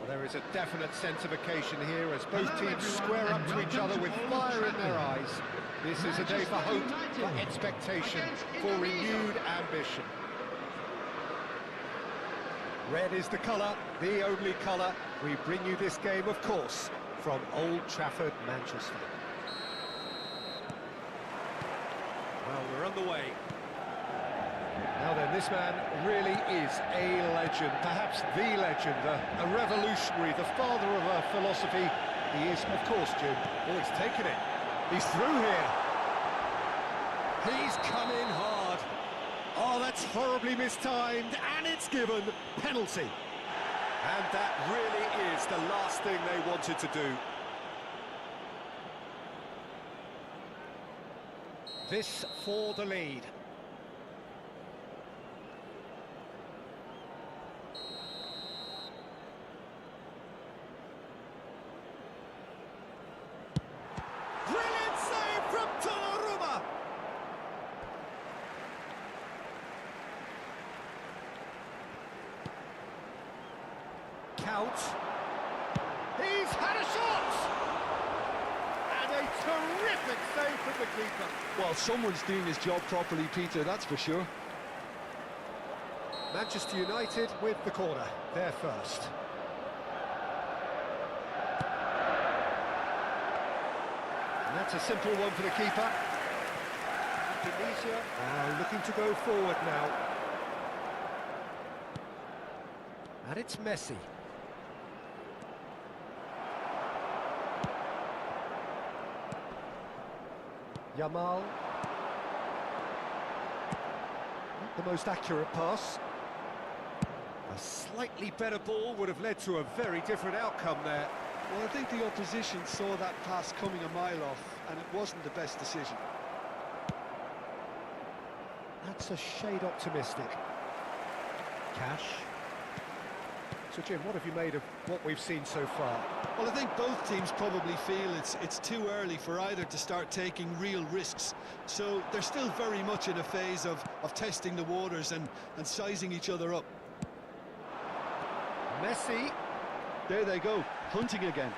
There is a definite sense of occasion here as both teams square up to each other with fire in their eyes. This is a day for hope, for expectation, for renewed ambition. Red is the colour, the only colour. We bring you this game, of course, from Old Trafford, Manchester. Well, we're underway. Now then, this man really is a legend, perhaps the legend, a revolutionary, the father of a philosophy. He is, of course, Jim. Oh, he's taken it. He's through here. He's come in hard. Oh, that's horribly mistimed, and it's given penalty. And that really is the last thing they wanted to do. This for the lead. Brilliant save from Donnarumma. Count. He's had a shot! And a terrific save from the keeper. Well, someone's doing his job properly, Peter, that's for sure. Manchester United with the corner, they're first. And that's a simple one for the keeper. Indonesia looking to go forward now. And it's Messi. Yamal. Not the most accurate pass. A slightly better ball would have led to a very different outcome there. Well, I think the opposition saw that pass coming a mile off, and it wasn't the best decision. That's a shade optimistic. Cash. So, Jim, what have you made of what we've seen so far? Well, I think both teams probably feel it's too early for either to start taking real risks. So they're still very much in a phase of testing the waters and sizing each other up. Messi. There they go, hunting again.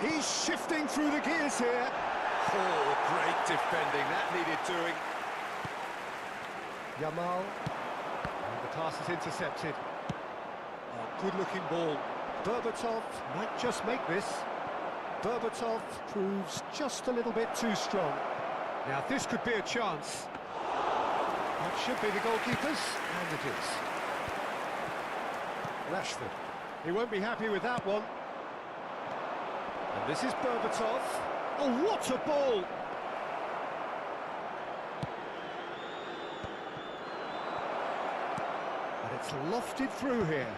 He's shifting through the gears here. Oh, great defending. That needed doing. Yamal. And the pass is intercepted. Oh, good-looking ball. Berbatov might just make this. Berbatov proves just a little bit too strong. Now, this could be a chance. That should be the goalkeeper's, and it is. Rashford. He won't be happy with that one. And this is Berbatov. Oh, what a ball! And it's lofted through here.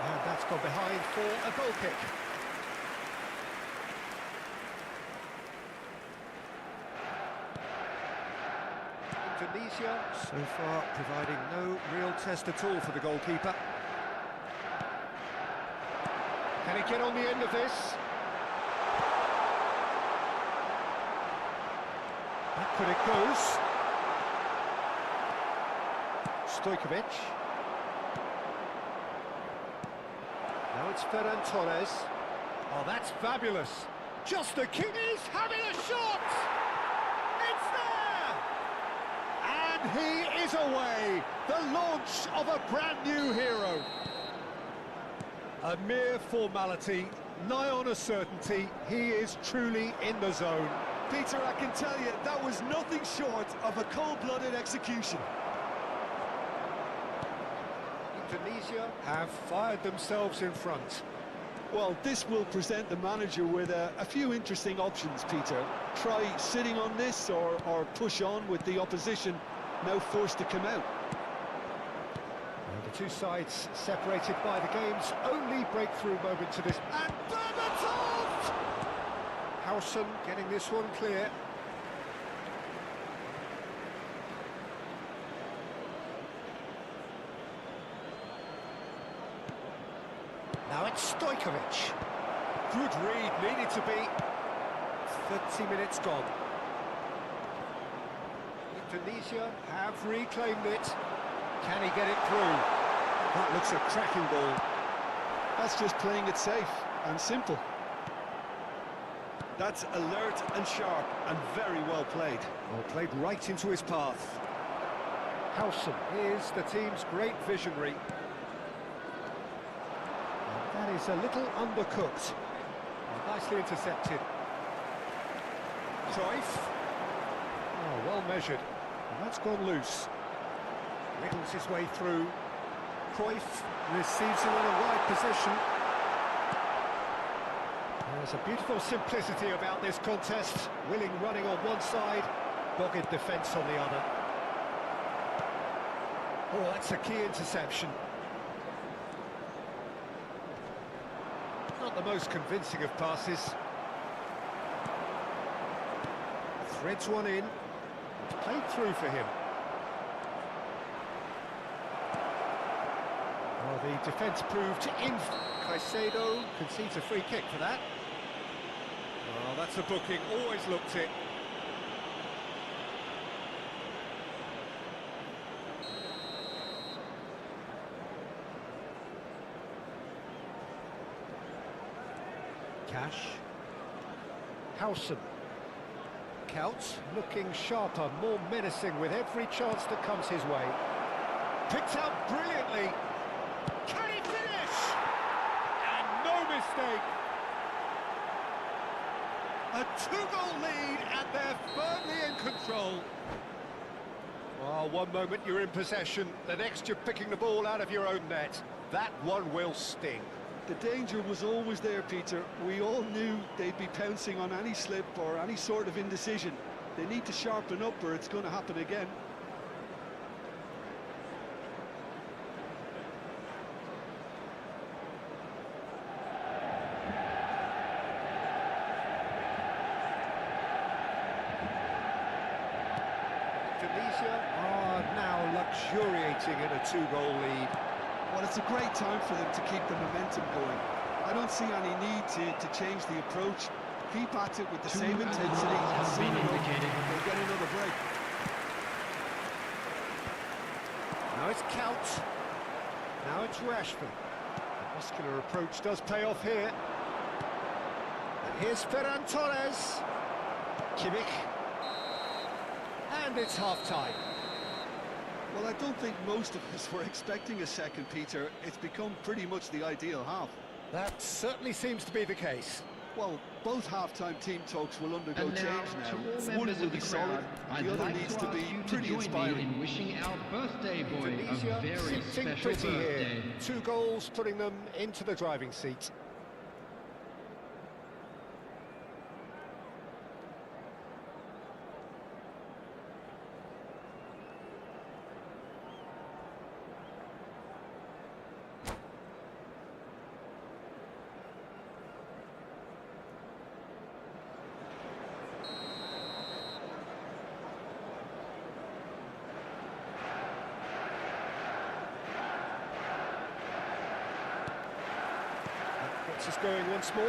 And that's gone behind for a goal kick. Indonesia, so far, providing no real test at all for the goalkeeper. Can he get on the end of this? Backward it goes. Stojkovic. Now it's Ferran Torres. Oh, that's fabulous. Just a kick. He's having a shot! It's there! And he is away. The launch of a brand new hero. A mere formality, nigh on a certainty. He is truly in the zone. Peter, I can tell you, that was nothing short of a cold-blooded execution. Indonesia have fired themselves in front. Well, this will present the manager with a few interesting options, Peter. Try sitting on this or push on with the opposition now forced to come out. And the two sides separated by the game's only breakthrough moment to this. And Berbatov! Howson getting this one clear. Now it's Stojkovic. Good read, needed to be. 30 minutes gone. Indonesia have reclaimed it. Can he get it through? That looks a cracking ball. That's just playing it safe and simple. That's alert and sharp and very well played. Well, played right into his path. Howson is the team's great visionary. That is a little undercooked. Oh, nicely intercepted. Cruyff. Oh, well measured. And that's gone loose. Wiggles his way through. Cruyff receives it in a wide position. There's a beautiful simplicity about this contest. Willing running on one side, dogged defence on the other. Oh, that's a key interception. Not the most convincing of passes. Threads one in. It's played through for him. Well, the defence proved in. Caicedo concedes a free kick for that. Oh, that's a booking. Always looked it. Cash. Howson. Counts, looking sharper, more menacing with every chance that comes his way. Picked out brilliantly. Can he finish? And no mistake. A two-goal lead, and they're firmly in control. Well, one moment you're in possession, the next you're picking the ball out of your own net. That one will sting. The danger was always there, Peter. We all knew they'd be pouncing on any slip or any sort of indecision. They need to sharpen up or it's going to happen again. Indonesia are now luxuriating in a two-goal lead. Well, it's a great time for them to keep the momentum going. I don't see any need to change the approach. Keep at it with the same intensity and soon they'll get another break. Now it's Count. Now it's Rashford. The muscular approach does pay off here. And here's Ferran Torres. Kimmich. And it's half-time. Well, I don't think most of us were expecting a second, Peter. It's become pretty much the ideal half. That certainly seems to be the case. Well, both half-time team talks will undergo change now. One will be solid, the other needs to be pretty inspiring. In wishing our birthday boy Indonesia a very sitting special pretty here. birthday. 2 goals putting them into the driving seat. Gets us going once more.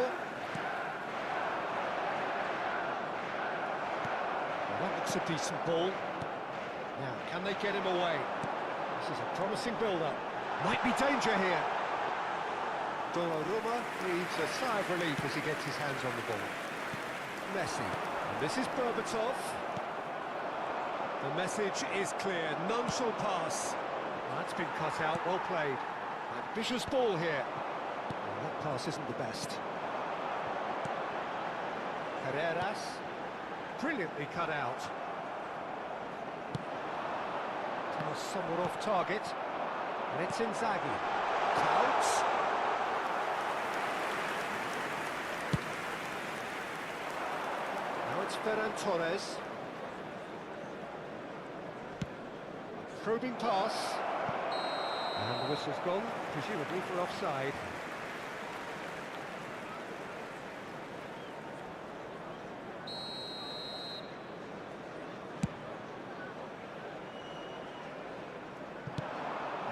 Well, that looks a decent ball. Now, can they get him away? This is a promising build-up. Might be danger here. Donnarumma breathes a sigh of relief as he gets his hands on the ball. Messi. And this is Berbatov. The message is clear. None shall pass. That's been cut out. Well played. Ambitious ball here. Well, that pass isn't the best. Carreras. Brilliantly cut out. It was somewhat off target. And it's Inzaghi. Counts. Now it's Ferran Torres. Probing pass. And the whistle's gone, presumably for offside.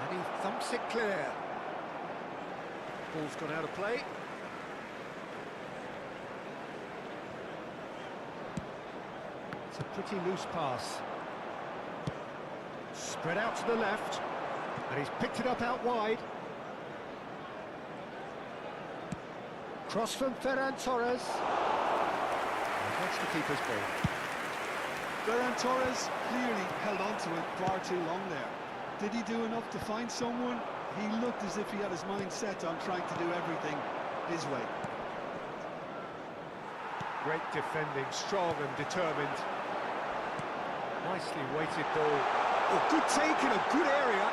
And he thumps it clear. Ball's gone out of play. It's a pretty loose pass. Spread out to the left, and he's picked it up out wide. Cross from Ferran Torres. And that's the keeper's ball. Ferran Torres clearly held on to it far too long there. Did he do enough to find someone? He looked as if he had his mind set on trying to do everything his way. Great defending, strong and determined. Nicely weighted ball. Oh, good take in a good area.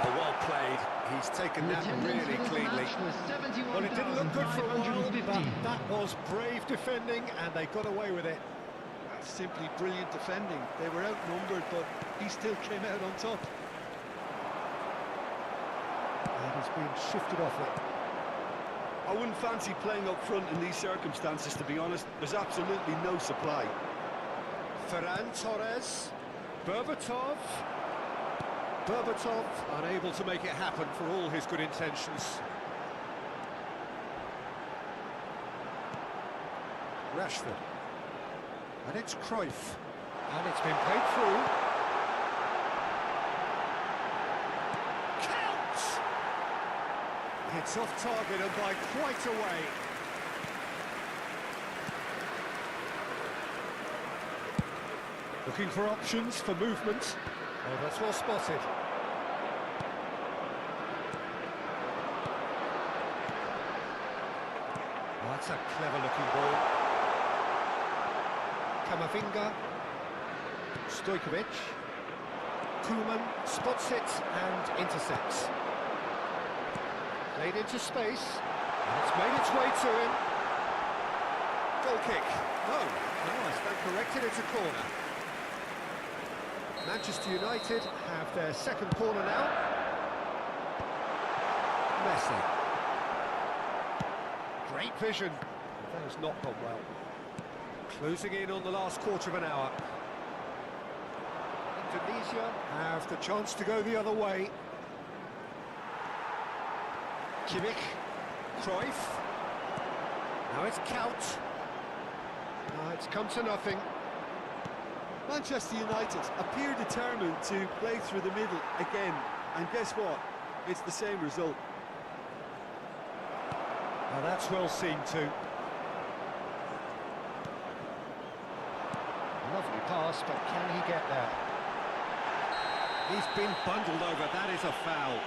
Oh, well played. He's taken that really cleanly. Well, it didn't look good for a while, but that was brave defending, and they got away with it. That's simply brilliant defending. They were outnumbered, but he still came out on top. And he's been shifted off it. I wouldn't fancy playing up front in these circumstances, to be honest. There's absolutely no supply. Ferran Torres. Berbatov. Berbatov unable to make it happen for all his good intentions. Rashford. And it's Cruyff. And it's been played through. Counts! It's off target and by quite a way. Looking for options for movement. Oh, that's well spotted. Oh, that's a clever-looking ball. Camavinga. Stojkovic. Koeman spots it and intercepts. Played into space. And it's made its way to him. Goal kick. No, I stand corrected, it's a corner. Manchester United have their second corner now. Messi. Great vision. That has not gone well. Closing in on the last quarter of an hour. Indonesia have the chance to go the other way. Kimmich. Cruyff. Now it's Count. It's come to nothing. Manchester United appear determined to play through the middle again, and guess what? It's the same result. Now that's well seen too. Lovely pass, but can he get there? He's been bundled over, that is a foul.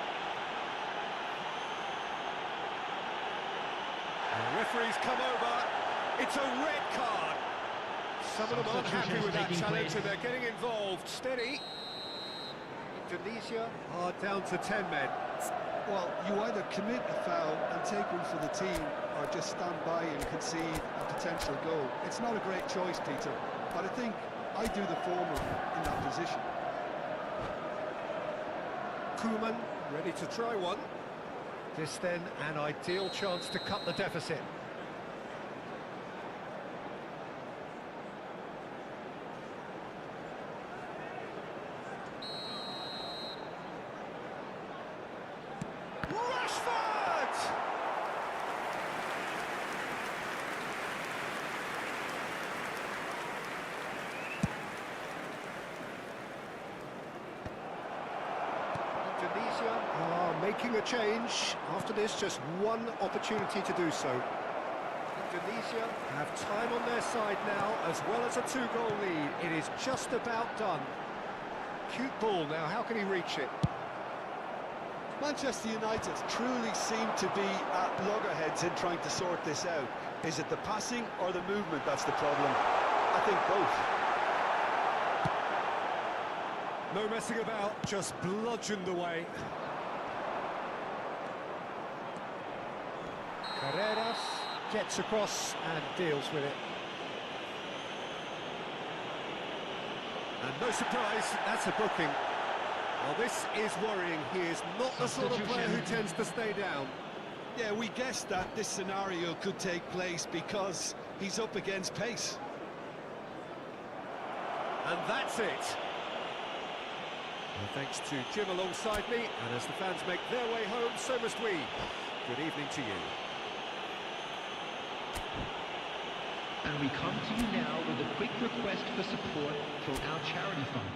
The referee's come over, it's a red card. Some of them aren't happy with that challenge and they're getting involved. Steady. Indonesia are down to 10 men. Well, you either commit a foul and take one for the team, or just stand by and concede a potential goal. It's not a great choice, Peter, but I think I do the former in that position. Koeman ready to try one. This then an ideal chance to cut the deficit. making a change. After this, just one opportunity to do so. Indonesia have time on their side now, as well as a two-goal lead. It is just about done. Cute ball now, how can he reach it? Manchester United truly seem to be at loggerheads in trying to sort this out. Is it the passing or the movement that's the problem? I think both. No messing about, just bludgeoned away. Carreras gets across and deals with it. And no surprise, that's a booking. Well, this is worrying. He is not the sort of player who tends to stay down. Yeah, we guessed that this scenario could take place because he's up against pace. And that's it. Well, thanks to Jim alongside me, and as the fans make their way home, so must we. Good evening to you. And we come to you now with a quick request for support for our charity fund.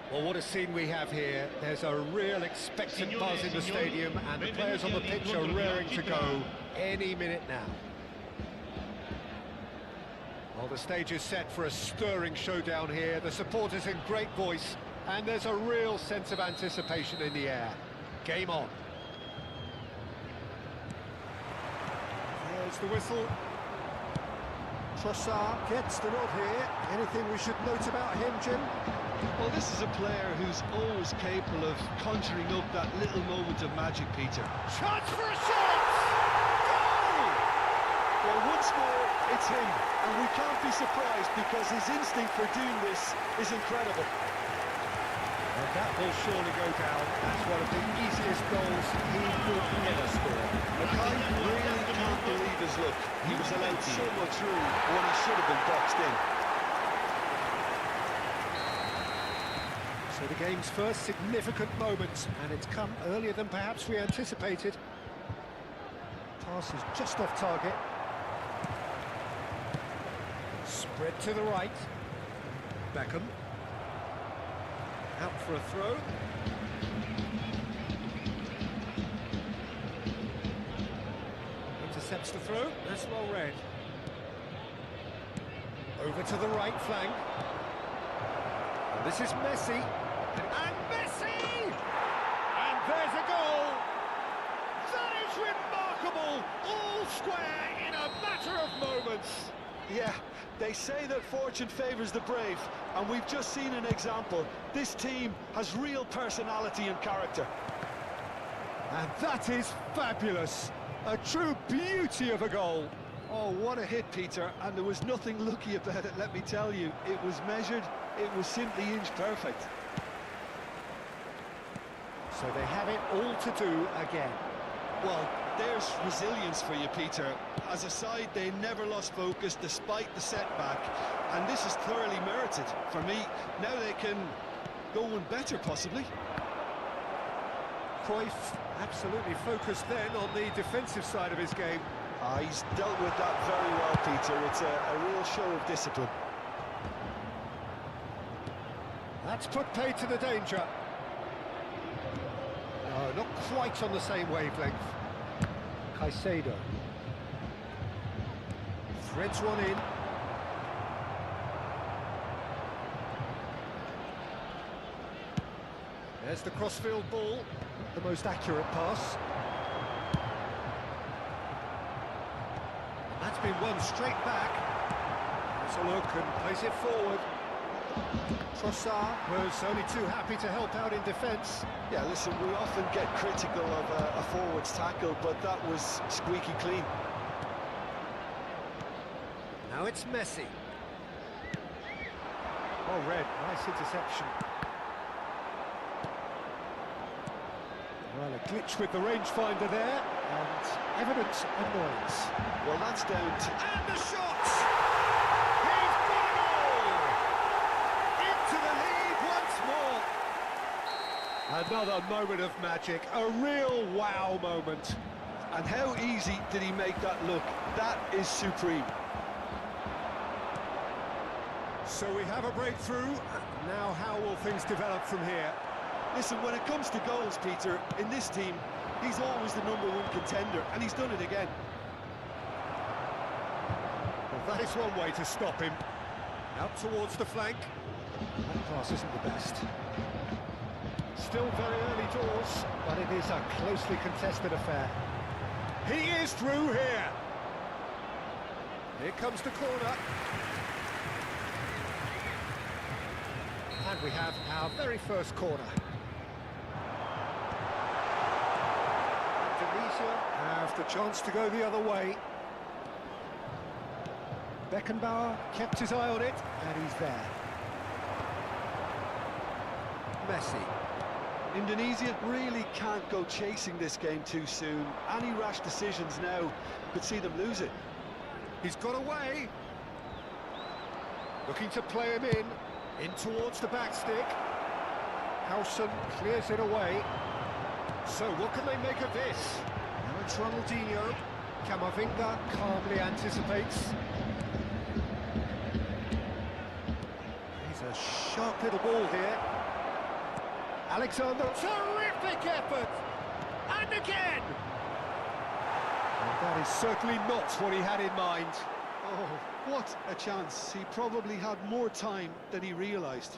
Well, what a scene we have here. There's a real expectant buzz in the stadium, and the players on the pitch are raring to go any minute now. Well, the stage is set for a stirring showdown here. The supporters in great voice, and there's a real sense of anticipation in the air. Game on. There's the whistle. Trossard gets the nod here. Anything we should note about him, Jim? Well, this is a player who's always capable of conjuring up that little moment of magic, Peter. Chance for a shot! Goal! Well, once more, it's him, and we can't be surprised because his instinct for doing this is incredible. Well, that will surely go down as one of the easiest goals he could ever score. Mackay really can't believe his luck. He was allowed so much room when he should have been boxed in. So the game's first significant moment, and it's come earlier than perhaps we anticipated. Pass is just off target. Spread to the right. Beckham. Out for a throw. Intercepts the throw. That's well read. Over to the right flank. And this is Messi. And Messi! And there's a goal! That is remarkable! All square in a matter of moments. Yeah, they say that fortune favours the brave, and we've just seen an example. This team has real personality and character. And that is fabulous. A true beauty of a goal. Oh, what a hit, Peter, and there was nothing lucky about it, let me tell you. It was measured, it was simply inch perfect. So they have it all to do again. Well, there's resilience for you, Peter. As a side, they never lost focus despite the setback, and this is thoroughly merited. For me, now they can go one better, possibly. Cruyff absolutely focused then on the defensive side of his game. He's dealt with that very well, Peter. It's a real show of discipline. That's put paid to the danger. No, not quite on the same wavelength. Caicedo. Threads one in. There's the crossfield ball. The most accurate pass. That's been won straight back. Has a look and plays it forward. Trossard was only too happy to help out in defence. Yeah, listen, we often get critical of a forward's tackle, but that was squeaky clean. Now it's Messi. Oh, Red, nice interception. Well, a glitch with the rangefinder there, and evident annoyance. Well, that's down to... And the shot! He's got a goal! Into the lead once more. Another moment of magic, a real wow moment. And how easy did he make that look? That is supreme. So we have a breakthrough. Now how will things develop from here? Listen, when it comes to goals, Peter, in this team, he's always the #1 contender, and he's done it again. Well, that is one way to stop him. Out towards the flank. That pass isn't the best. Still very early doors, but it is a closely contested affair. He is through here. Here comes the corner. And we have our very first corner. Indonesia have the chance to go the other way. Beckenbauer kept his eye on it, and he's there. Messi. Indonesia really can't go chasing this game too soon. Any rash decisions now could see them lose it. He's got away. Looking to play him in towards the back stick. Howson clears it away. So what can they make of this? Now it's Ronaldinho. Camavinga calmly anticipates. He's a sharp little ball here. Alexander, terrific effort! And again! And that is certainly not what he had in mind. Oh, what a chance. He probably had more time than he realised.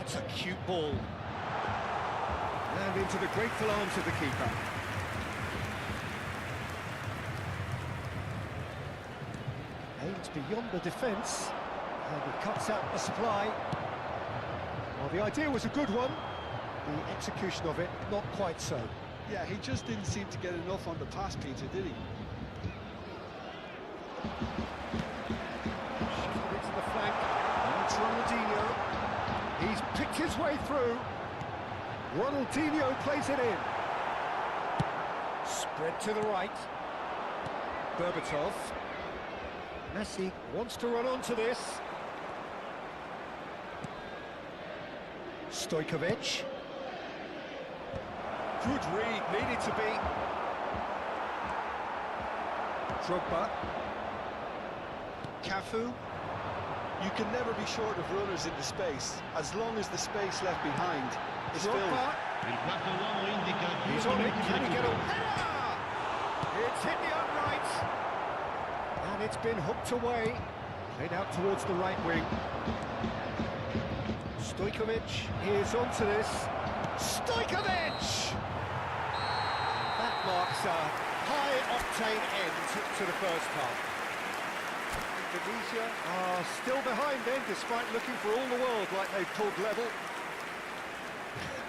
What a cute ball. And into the grateful arms of the keeper. Aims beyond the defence, and he cuts out the supply. Well, the idea was a good one, the execution of it, not quite so. Yeah, he just didn't seem to get enough on the pass, Peter, did he? Shifted into the flank, and it's Ronaldinho. He's picked his way through. Ronaldinho plays it in. Spread to the right. Berbatov. Messi wants to run onto this. Stojkovic. Good read, needed to be. Drogba. Cafu. You can never be short of runners into space, as long as the space left behind is filled. He's on it, can he get a header? It's hit the upright. And it's been hooked away. Played out towards the right wing. Stojkovic is onto this. Stojkovic! That marks a high-octane end to the first half. Indonesia are still behind then, despite looking for all the world like they've pulled level.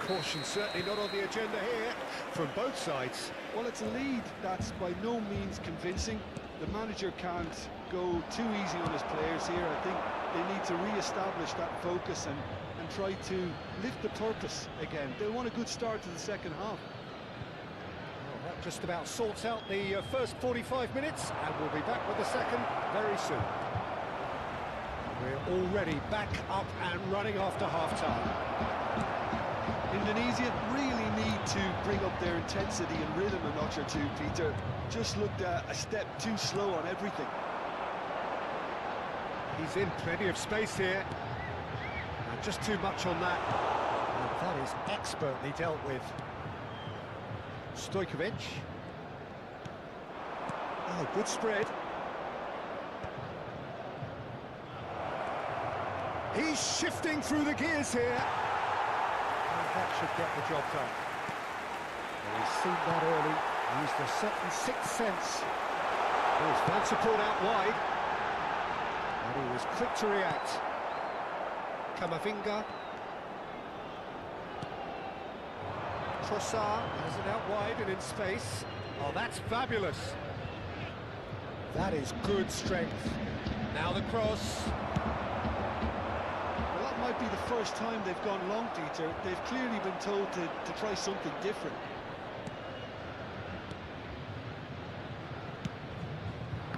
Caution certainly not on the agenda here from both sides. Well, it's a lead that's by no means convincing. The manager can't go too easy on his players here. I think they need to re-establish that focus and try to lift the purpose again. They want a good start to the second half. Well, that just about sorts out the first 45 minutes, and we'll be back with the second very soon. We're already back up and running after half-time. Indonesia really need to bring up their intensity and rhythm a notch or two, Peter. Just looked a step too slow on everything. He's in plenty of space here. And just too much on that. And that is expertly dealt with. Stojkovic. Oh, good spread. He's shifting through the gears here. And that should get the job done. Well, he's seen that early. Used a certain sixth sense. There's fan support out wide. And he was quick to react. Kamavinga. Trossard has it out wide and in space. Oh, that's fabulous. That is good strength. Now the cross. Well, that might be the first time they've gone long, Peter. They've clearly been told to try something different.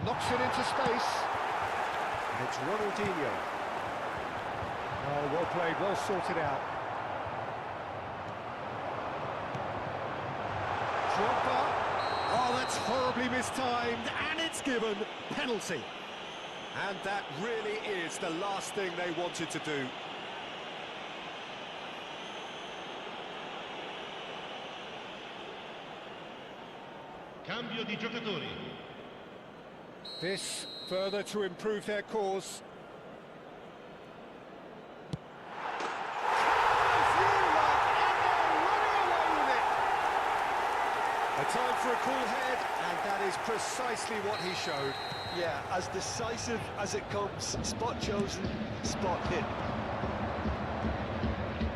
Knocks it into space. And it's Ronaldinho. Oh, well played, well sorted out. Drogba. Oh, that's horribly mistimed, and it's given penalty. And that really is the last thing they wanted to do. Cambio di giocatori. This further to improve their cause. A time for a cool head, and that is precisely what he showed. Yeah, as decisive as it comes. Spot chosen, spot hit.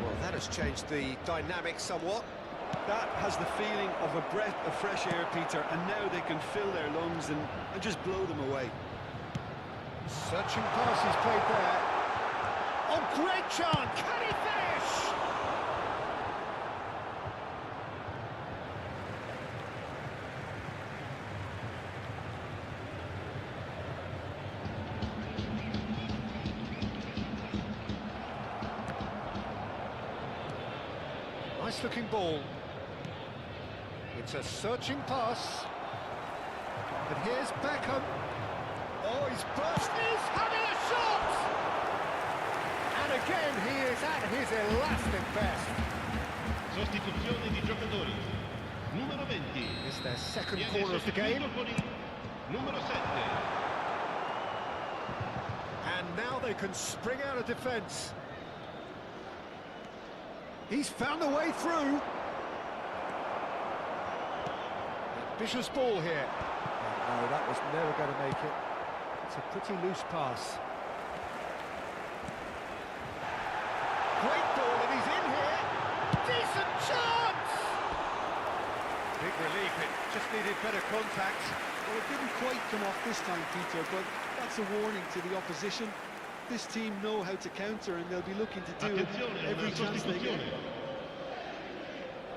Well, that has changed the dynamic somewhat. That has the feeling of a breath of fresh air, Peter, and now they can fill their lungs and just blow them away. Searching pass he's played there. Oh, great chance! Can he finish? Nice looking ball. It's a searching pass. And here's Beckham. Oh, he's burst. He's having a shot! And again, he is at his elastic best. Sostituzione di giocatori. Numero 20. It's their second corner of the game. Numero 7. And now they can spring out of defence. He's found a way through. Ambitious ball here. Oh, no, that was never going to make it. It's a pretty loose pass. Great ball, and he's in here. Decent chance! Big relief, it just needed better contact. Well, it didn't quite come off this time, Peter, but that's a warning to the opposition. This team know how to counter, and they'll be looking to do it every chance they get.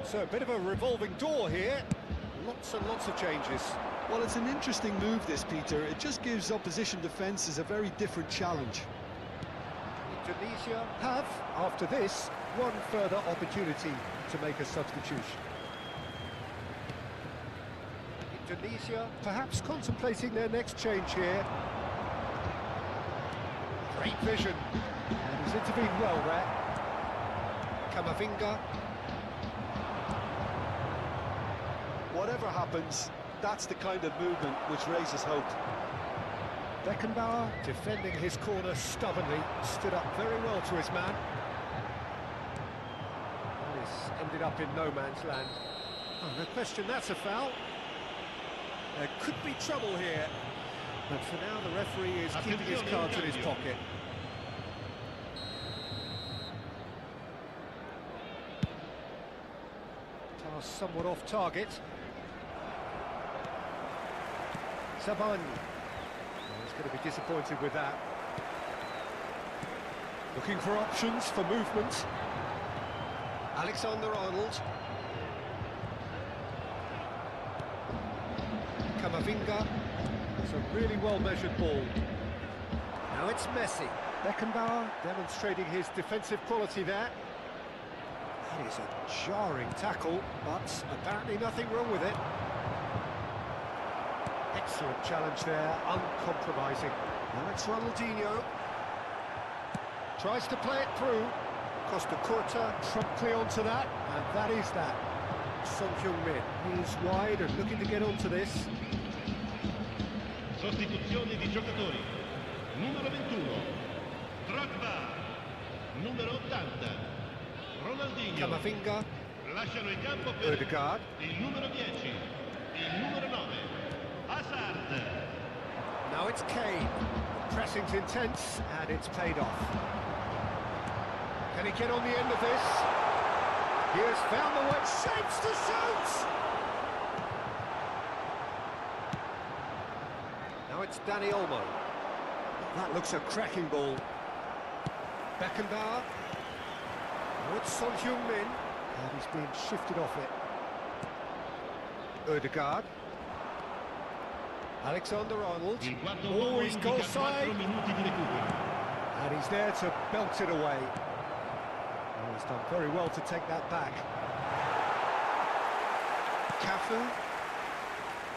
So a bit of a revolving door here. Lots and lots of changes. Well, it's an interesting move, this, Peter. It just gives opposition defences a very different challenge. Indonesia have, after this, one further opportunity to make a substitution. Indonesia perhaps contemplating their next change here. Great vision. And he's intervened well there. Kamavinga. Whatever happens, that's the kind of movement which raises hope. Beckenbauer, defending his corner stubbornly, stood up very well to his man. And this ended up in no man's land. Oh, no question, that's a foul. There could be trouble here, but for now the referee is keeping his cards in his pocket. Pass somewhat off target. Saban. He's going to be disappointed with that. Looking for options for movement. Alexander-Arnold. Kamavinga. It's a really well-measured ball. Now it's Messi. Beckenbauer demonstrating his defensive quality there. That is a jarring tackle, but apparently nothing wrong with it. Excellent challenge there, uncompromising. Now it's Ronaldinho. Tries to play it through. Costa Curta promptly onto that, and that is that. Son Heung-min, he's wide and looking to get onto this. Sostituzione di giocatori. Numero 21, Drogba. Numero 80, Ronaldinho. Kamavinga. Lasciano il campo per Ødegaard. il numero 10, il numero 9, Hazard. Now it's Kane. Pressing's intense, and it's paid off. Can he get on the end of this? He has found the way, shapes to shoot! Now it's Dani Olmo. That looks a cracking ball. Beckenbauer. Now it's Son Heung-min, and he's being shifted off it. Ødegaard. Alexander-Arnold. Il quarto Oh, uomo he's indica goal 4 side. minuti di recupero. And he's there to belt it away. Oh, he's done very well to take that back. Cafu.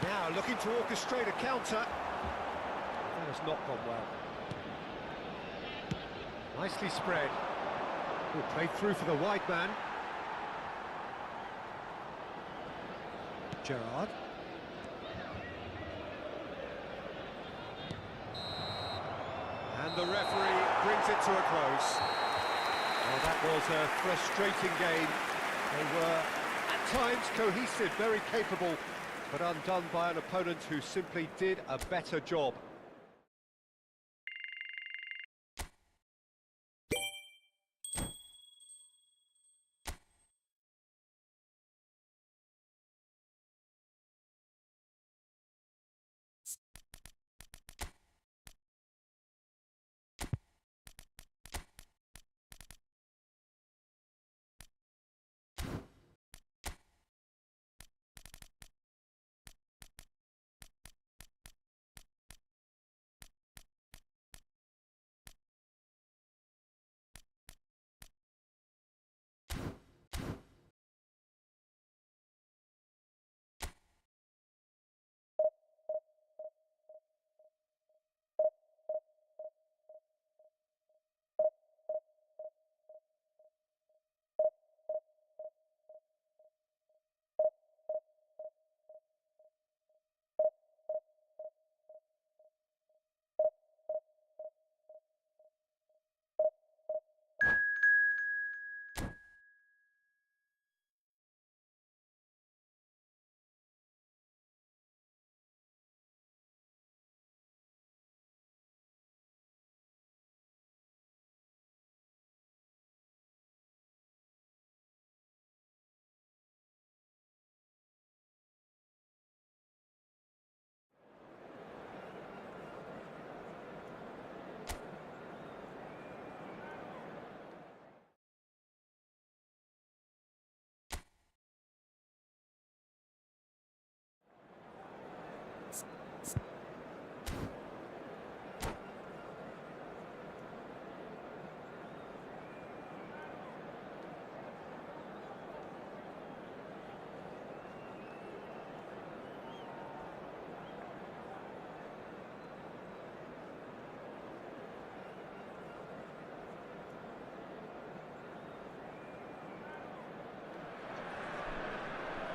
Now looking to orchestrate a counter. That has not gone well. Nicely spread. Oh, played through for the wide man. Gerrard. And the referee brings it to a close. Well, that was a frustrating game. They were, at times, cohesive, very capable, but undone by an opponent who simply did a better job.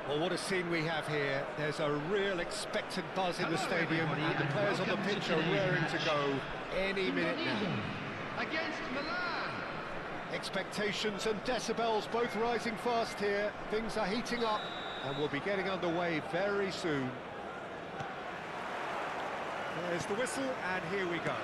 Well, what a scene we have here. There's a real expectant buzz in the stadium, and the players on the pitch are raring to go any minute now. Against Milan. Expectations and decibels both rising fast here. Things are heating up, and we'll be getting underway very soon. There's the whistle, and here we go.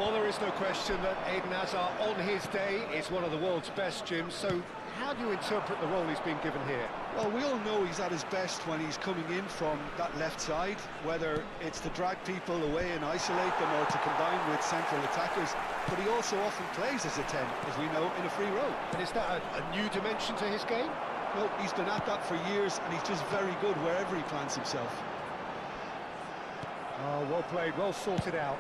Well, there is no question that Eden Hazard, on his day, is one of the world's best, Jim. So how do you interpret the role he's been given here? Well, we all know he's at his best when he's coming in from that left side, whether it's to drag people away and isolate them or to combine with central attackers. But he also often plays as a 10, as we know, in a free role. And is that a new dimension to his game? No, he's been at that for years, and he's just very good wherever he plants himself. Oh, well played, well sorted out.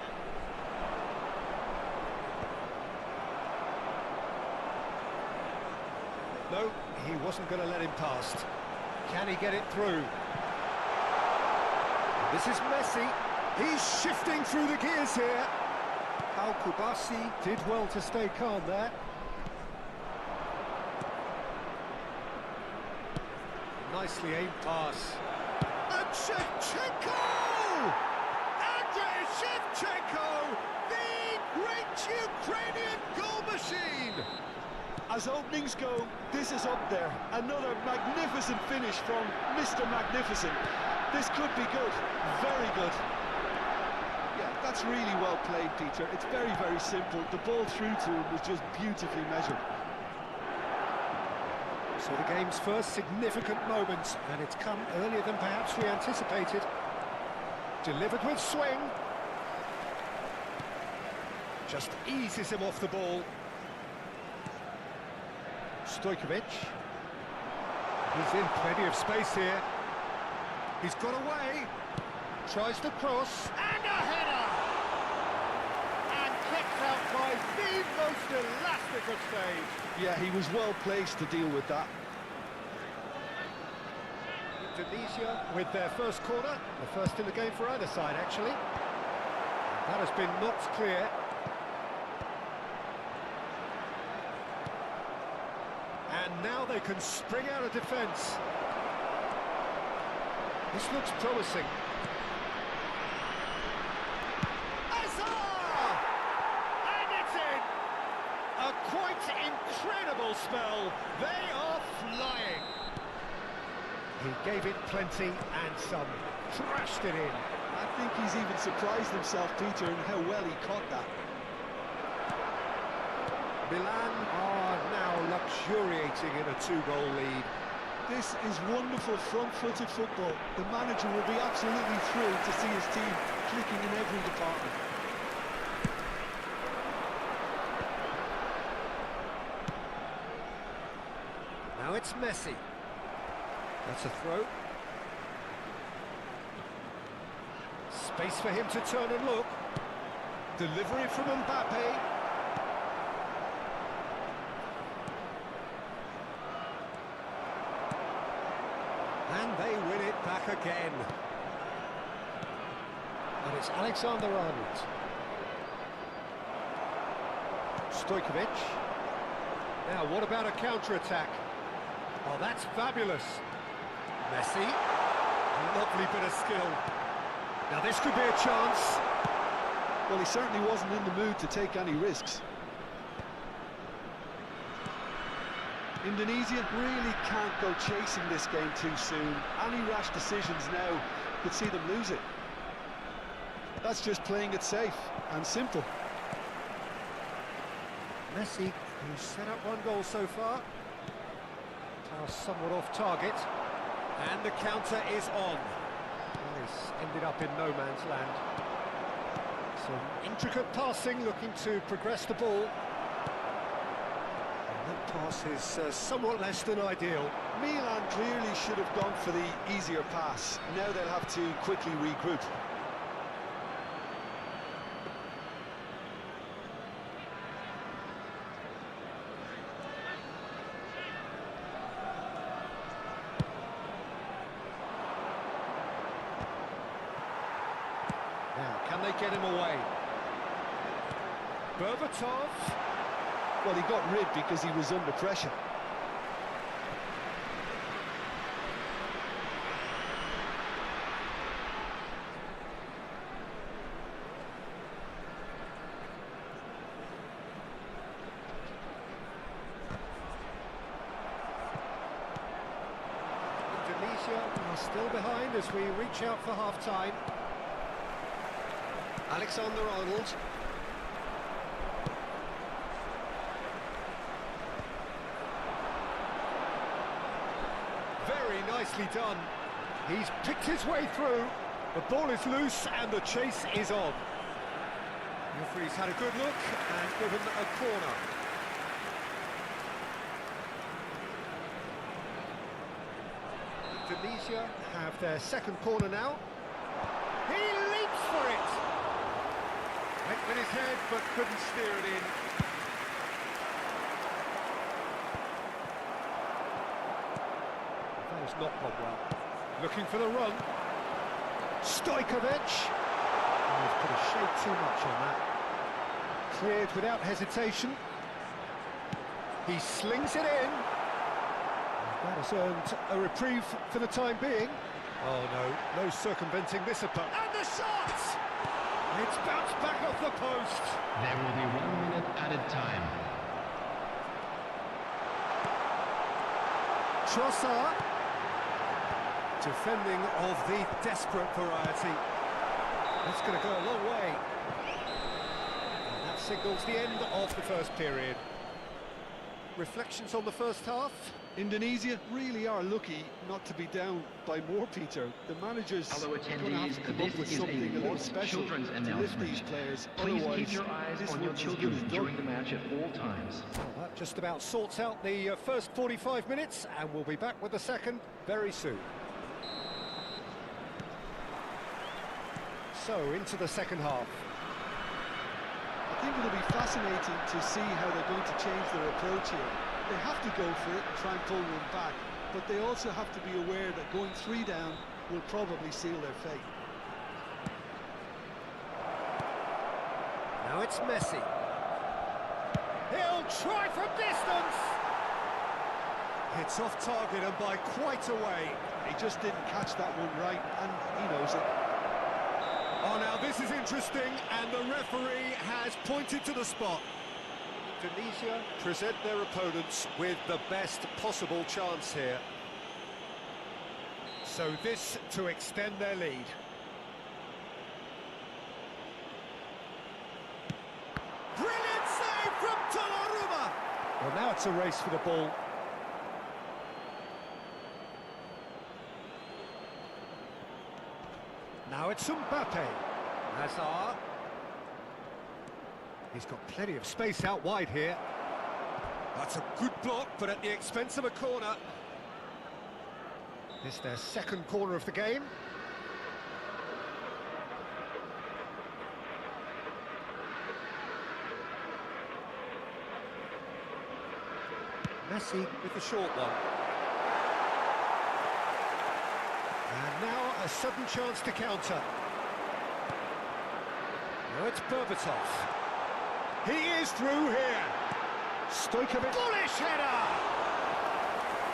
No, he wasn't going to let him past. Can he get it through? This is Messi. He's shifting through the gears here. Al-Kubasi did well to stay calm there. Nicely aimed pass. And Shevchenko! Andrei Shevchenko! The great Ukrainian goal machine! As openings go, this is up there. Another magnificent finish from Mr. Magnificent. This could be good, very good. Yeah, that's really well played, Peter. It's very, very simple. The ball through to him was just beautifully measured. So the game's first significant moment, and it's come earlier than perhaps we anticipated. Delivered with swing. Just eases him off the ball. Stojkovic. He's in plenty of space here. He's got away. Tries the cross. And a header! And kicked out by the most elastic of saves. Yeah, he was well placed to deal with that. Indonesia with their first corner. The first in the game for either side, actually. That has been knocked clear. And now they can spring out of defence. This looks promising. Hazard! And it's in! A quite incredible spell. They are flying. He gave it plenty and some. Thrashed it in. I think he's even surprised himself, Peter, in how well he caught that. Milan are now luxuriating in a 2-goal lead. This is wonderful front-footed football. The manager will be absolutely thrilled to see his team clicking in every department. Now it's Messi. That's a throw. Space for him to turn and look. Delivery from Mbappe. And they win it back again. And it's Alexander-Arnold. Stojkovic. Now, what about a counter-attack? Oh, that's fabulous. Messi. Lovely bit of skill. Now, this could be a chance. Well, he certainly wasn't in the mood to take any risks. Indonesia really can't go chasing this game too soon. Any rash decisions now could see them lose it. That's just playing it safe and simple. Messi, who's set up one goal so far. Now somewhat off target. And the counter is on. Well, he's ended up in no man's land. Some intricate passing, looking to progress the ball. That pass is somewhat less than ideal. Milan clearly should have gone for the easier pass. Now they'll have to quickly regroup. Now, can they get him away? Berbatov. Well, he got rid because he was under pressure. Are still behind as we reach out for half-time. Alexander-Arnold. Very nicely done. He's picked his way through. The ball is loose and the chase is on. The referee's had a good look and given a corner. Indonesia have their second corner now. He leaps for it! Went with his head but couldn't steer it in. That has not gone well. Looking for the run. Stojkovic. Oh, he's put a shade too much on that. Cleared without hesitation. He slings it in. That has earned a reprieve for the time being. Oh no, no circumventing this opponent. And the shot! It's bounced back off the post. There will be 1 minute added time. Trossard. Defending of the desperate variety. That's going to go a long way. And that signals the end of the first period. Reflections on the first half? Indonesia really are lucky not to be down by more, Peter. The manager's Fellow going to have to attendees, come up with this is something a little forced special children's to lift announcement. these players. Please Otherwise, keep your eyes this on your one's as good children as done. during the match at all times. Well, that just about sorts out the first 45 minutes, and we'll be back with the second very soon. So, into the second half. I think it'll be fascinating to see how they're going to change their approach here. They have to go for it and try and pull one back, but they also have to be aware that going 3 down will probably seal their fate. Now it's Messi. He'll try from distance! It's off target and by quite a way. He just didn't catch that one right, and he knows it. Oh, now this is interesting, and the referee has pointed to the spot. Indonesia present their opponents with the best possible chance here. So this to extend their lead. Brilliant save from Donnarumma! Well, now it's a race for the ball. Now it's Mbappe. Hazard. He's got plenty of space out wide here. That's a good block, but at the expense of a corner. This is their second corner of the game. Messi with the short one. And now a sudden chance to counter. Now it's Berbatov. He is through here. Stojkovic. Bullish header!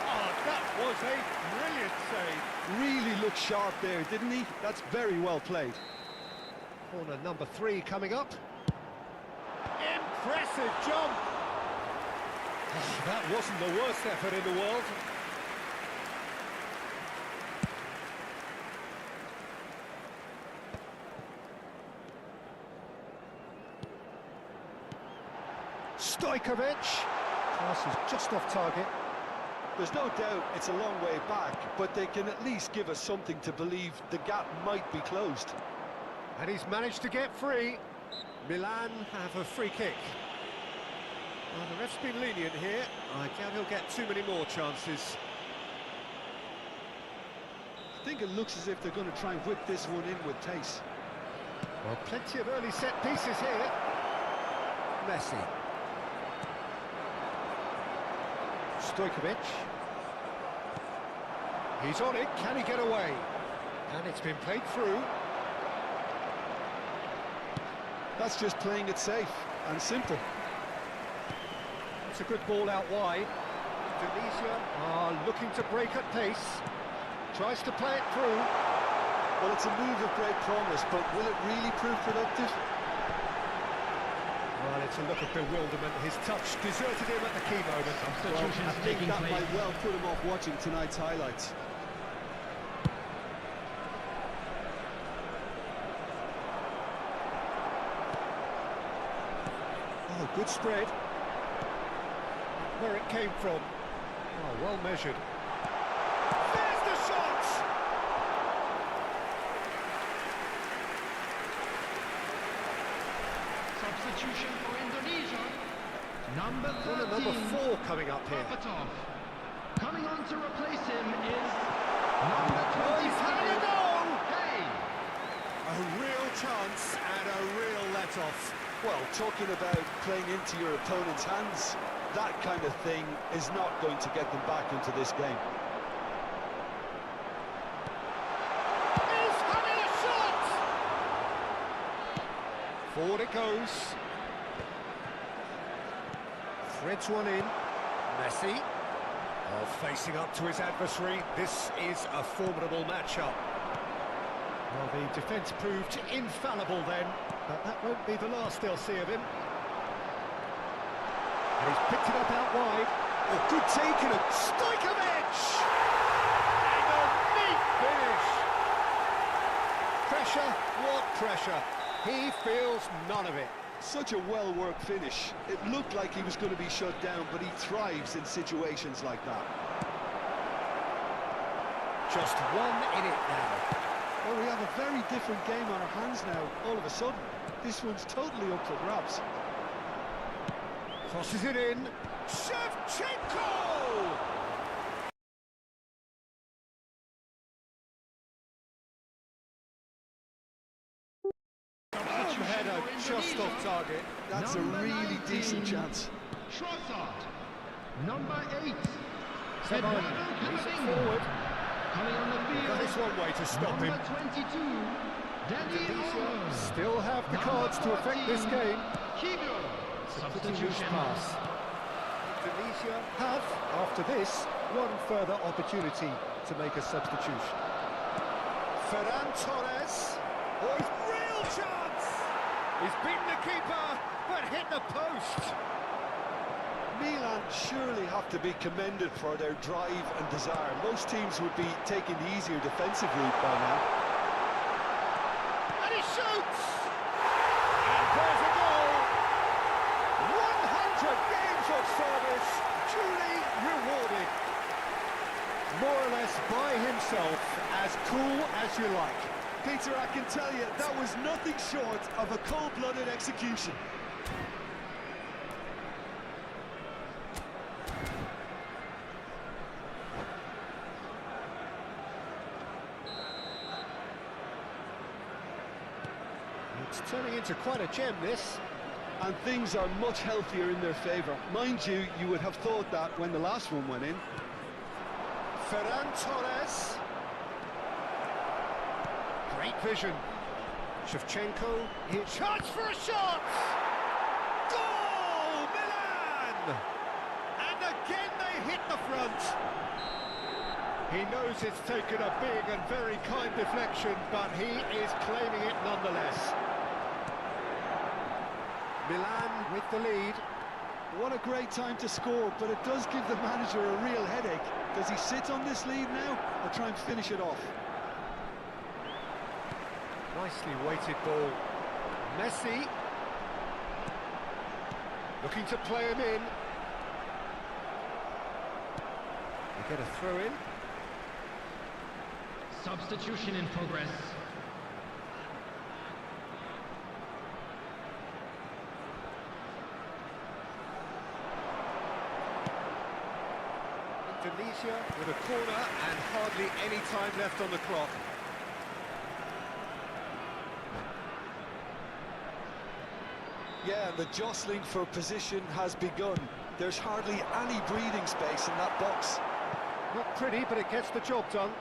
Oh, that was a brilliant save. Really looked sharp there, didn't he? That's very well played. Corner number 3 coming up. Impressive jump. Oh, that wasn't the worst effort in the world. Stojkovic. Pass is just off target. There's no doubt it's a long way back, but they can at least give us something to believe the gap might be closed. And he's managed to get free. Milan have a free kick. Well, the ref's been lenient here. I doubt he'll get too many more chances. I think it looks as if they're going to try and whip this one in with pace. Well, plenty of early set pieces here. Messi. Stojkovic. He's on it, can he get away? And it's been played through. That's just playing it safe and simple. It's a good ball out wide. Indonesia are looking to break at pace. Tries to play it through. Well, it's a move of great promise, but will it really prove productive? Well, it's a look of bewilderment. His touch deserted him at the key moment. Well, I think that might well put him off watching tonight's highlights. Good spread. Where it came from. Oh, well measured. There's the shot! Substitution for Indonesia. Number 13. And number 4 coming up here. Berbatov. Coming on to replace him is number 20. Oh, he's having a go! Hey! A real chance and a real let-off. Well, talking about playing into your opponent's hands, that kind of thing is not going to get them back into this game. He's having a shot! Forward it goes. Threads one in. Messi. Oh, facing up to his adversary. This is a formidable matchup. Well, the defence proved infallible then, but that won't be the last they'll see of him. And he's picked it up out wide. Oh, good taking it. Stojkovic! And a neat finish. Pressure, what pressure? He feels none of it. Such a well-worked finish. It looked like he was going to be shut down, but he thrives in situations like that. Just one in it now. Well, we have a very different game on our hands now, all of a sudden. This one's totally up for grabs. Crosses it in. Shevchenko! Header just off target. That's Number a really 19. decent chance. Trossard. Number 8. Sevan Eduardo moves it Camavinga. forward. Coming on the field. That is one way to stop him. Number 22. Indonesia Daniel. still have the cards to affect this game. Kido. It's a pretty loose Substitution. pass. Indonesia have, after this, one further opportunity to make a substitution. Ferran Torres. Oh, his real chance! He's beaten the keeper, but hit the post. Milan surely have to be commended for their drive and desire. Most teams would be taking the easier defensive route by now. And he shoots! And there's a goal! 100 games of service, truly rewarding. More or less by himself, as cool as you like. Peter, I can tell you, that was nothing short of a cold-blooded execution. It's turning into quite a gem, this. And things are much healthier in their favour. Mind you, you would have thought that when the last one went in. Ferran Torres. Great vision. Shevchenko. Chance for a shot! Goal! Milan! And again they hit the front. He knows it's taken a big and very kind deflection, but he is claiming it nonetheless. Milan with the lead. What a great time to score, but it does give the manager a real headache. Does he sit on this lead now, or try and finish it off? Nicely weighted ball. Messi. Looking to play him in. They get a throw in. Substitution in progress. Indonesia with a corner and hardly any time left on the clock. Yeah, the jostling for position has begun. There's hardly any breathing space in that box. Not pretty, but it gets the job done.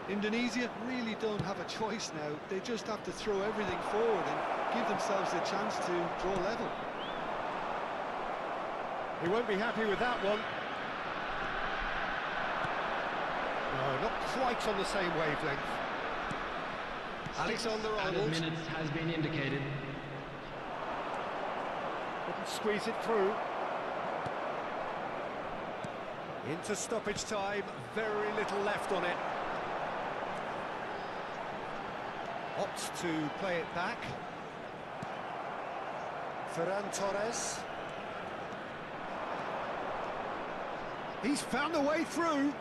Indonesia really don't have a choice now. They just have to throw everything forward and give themselves a chance to draw level. He won't be happy with that one. No, not quite on the same wavelength. Alexander-Arnold Minutes has been indicated. couldn't squeeze it through. Into stoppage time, very little left on it. Opts to play it back. Ferran Torres. He's found a way through.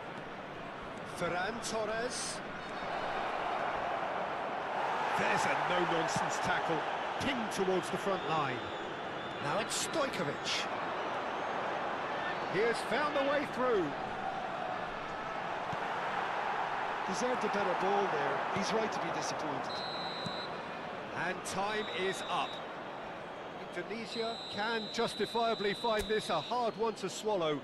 Ferran Torres. There's a no-nonsense tackle, pinged towards the front line. Now it's Stojkovic. He has found a way through. Deserved a better ball there. He's right to be disappointed. And time is up. Indonesia can justifiably find this a hard one to swallow.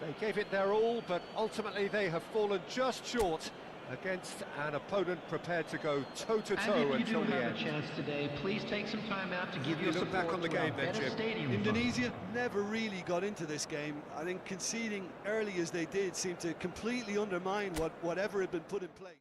They gave it their all, but ultimately they have fallen just short against an opponent prepared to go toe-to-toe until the end. And if you do have a chance today, please take some time out to give your support back on the to our game then, better Jim. stadium. Indonesia never really got into this game. I think conceding early as they did seemed to completely undermine whatever had been put in place.